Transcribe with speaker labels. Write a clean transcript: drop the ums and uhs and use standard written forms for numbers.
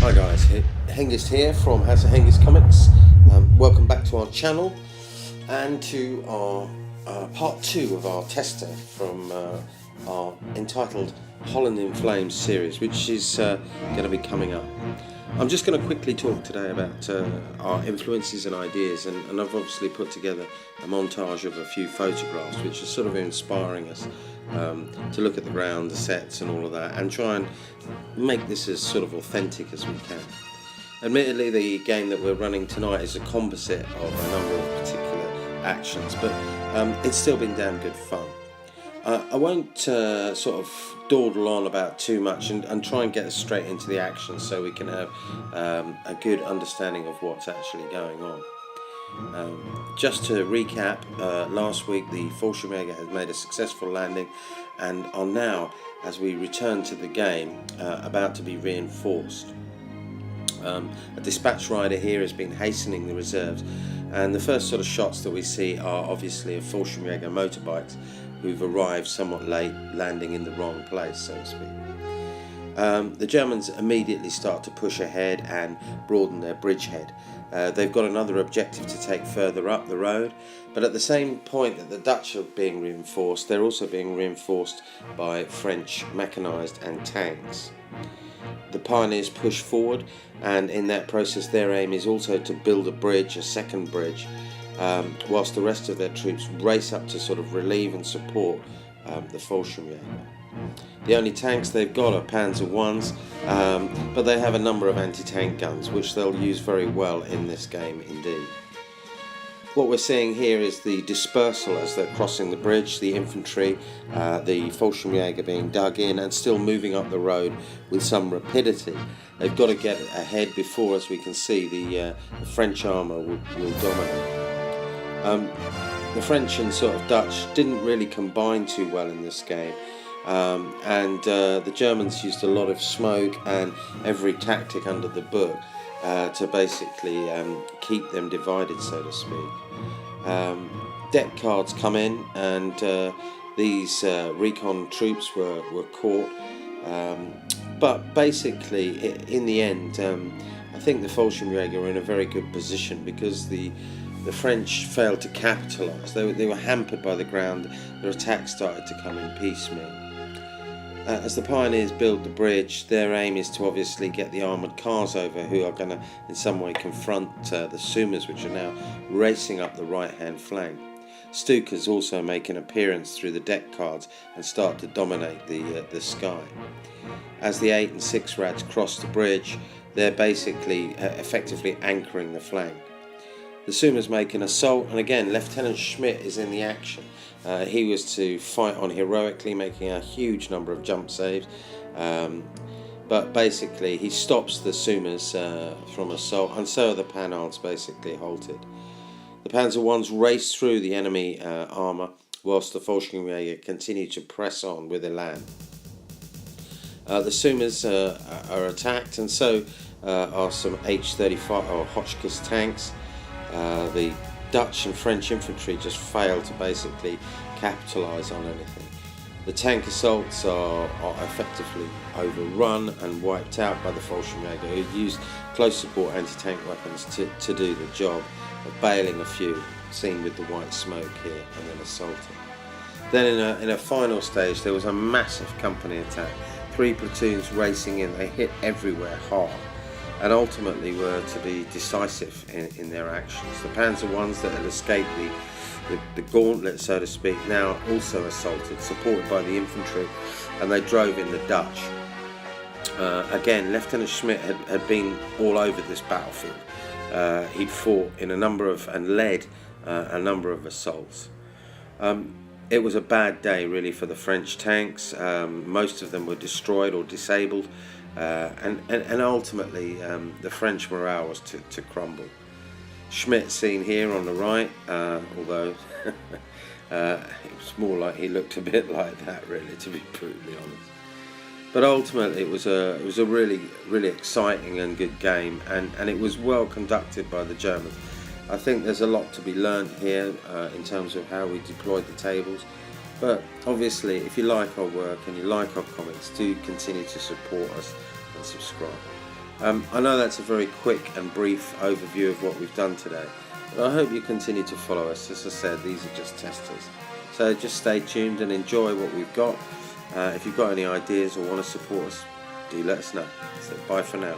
Speaker 1: Hi guys, Hengist here from Hengist Comics. Welcome back to our channel and to our part 2 of our tester from our entitled Holland in Flames series, which is going to be coming up. I'm just going to quickly talk today about our influences and ideas, and I've obviously put together a montage of a few photographs which are sort of inspiring us to look at the ground, the sets and all of that, and try and make this as sort of authentic as we can. Admittedly, the game that we're running tonight is a composite of a number of particular actions, but it's still been damn good fun. I won't sort of dawdle on about too much and try and get us straight into the action so we can have a good understanding of what's actually going on. Just to recap, last week the Fallschirmjäger has made a successful landing and are now, as we return to the game, about to be reinforced. A dispatch rider here has been hastening the reserves, and the first sort of shots that we see are obviously of Fallschirmjäger motorbikes who've arrived somewhat late, landing in the wrong place, so to speak. The Germans immediately start to push ahead and broaden their bridgehead. They've got another objective to take further up the road, but at the same point that the Dutch are being reinforced, they're also being reinforced by French mechanised and tanks. The pioneers push forward, and in that process their aim is also to build a bridge, a second bridge, whilst the rest of their troops race up to sort of relieve and support the Fallschirmjäger. The only tanks they've got are Panzer Is, but they have a number of anti-tank guns which they'll use very well in this game indeed. What we're seeing here is the dispersal as they're crossing the bridge, the infantry, the Fallschirmjäger being dug in and still moving up the road with some rapidity. They've got to get ahead before, as we can see, the French armour will dominate. The French and sort of Dutch didn't really combine too well in this game, and the Germans used a lot of smoke and every tactic under the book to basically keep them divided, so to speak. Deck cards come in, and these recon troops were caught, but basically in the end I think the Fallschirmjäger are in a very good position because the French failed to capitalise. They were hampered by the ground. Their attacks started to come in piecemeal. As the pioneers build the bridge, their aim is to obviously get the armoured cars over, who are going to in some way confront the Sumas, which are now racing up the right hand flank. Stukas also make an appearance through the deck cards and start to dominate the sky. As the 8 and 6 Rads cross the bridge, they're basically effectively anchoring the flank. The Sumas make an assault, and again Lieutenant Schmidt is in the action. He was to fight on heroically, making a huge number of jump saves, but basically he stops the Sumas from assault, and so are the Panhards basically halted. The Panzer Is race through the enemy armour, whilst the Fallschirmjäger continue to press on with elan. The Sumas are attacked, and so are some H-35 or Hotchkiss tanks. The Dutch and French infantry just fail to basically capitalise on anything. The tank assaults are effectively overrun and wiped out by the Fallschirmjäger, who used close support anti-tank weapons to do the job of bailing a few, seen with the white smoke here, and then assaulting. Then in a final stage there was a massive company attack. 3 platoons racing in, they hit everywhere hard, and ultimately were to be decisive in their actions. The Panzer Is that had escaped the gauntlet, so to speak, now also assaulted, supported by the infantry, and they drove in the Dutch. Again, Lieutenant Schmidt had been all over this battlefield. He'd fought in a number of, and led a number of assaults. It was a bad day really for the French tanks. Most of them were destroyed or disabled. And ultimately the French morale was to crumble. Schmidt seen here on the right, although it was more like he looked a bit like that really, to be brutally honest. But ultimately it was a really exciting and good game, and it was well conducted by the Germans. I think there's a lot to be learnt here in terms of how we deployed the tables. But obviously, if you like our work and you like our comics, do continue to support us and subscribe. I know that's a very quick and brief overview of what we've done today, but I hope you continue to follow us. As I said, these are just testers, so just stay tuned and enjoy what we've got. If you've got any ideas or want to support us, do let us know. So bye for now.